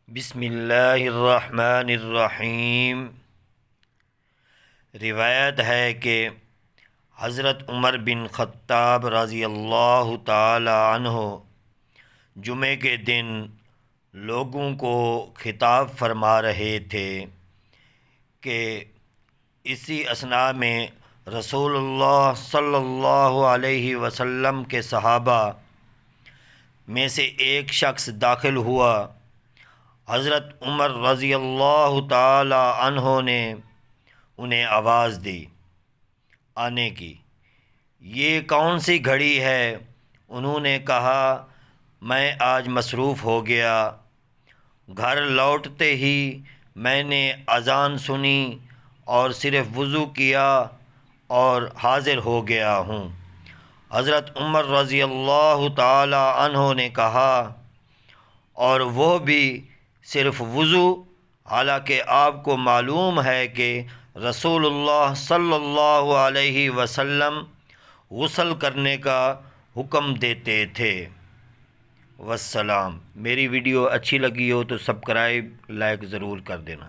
بسم اللہ الرحمن الرحیم۔ روایت ہے کہ حضرت عمر بن خطاب رضی اللہ تعالی عنہ جمعے کے دن لوگوں کو خطاب فرما رہے تھے کہ اسی اثناء میں رسول اللہ صلی اللہ علیہ وسلم کے صحابہ میں سے ایک شخص داخل ہوا۔ حضرت عمر رضی اللہ تعالی عنہ نے انہیں آواز دی آنے کی۔ یہ کون سی گھڑی ہے؟ انہوں نے کہا، میں آج مصروف ہو گیا، گھر لوٹتے ہی میں نے اذان سنی اور صرف وضو کیا اور حاضر ہو گیا ہوں۔ حضرت عمر رضی اللہ تعالی عنہ نے کہا، اور وہ بھی صرف وضو، حالانکہ آپ کو معلوم ہے کہ رسول اللہ صلی اللہ علیہ وسلم غسل کرنے کا حکم دیتے تھے۔ والسلام۔ میری ویڈیو اچھی لگی ہو تو سبسکرائب، لائک ضرور کر دینا۔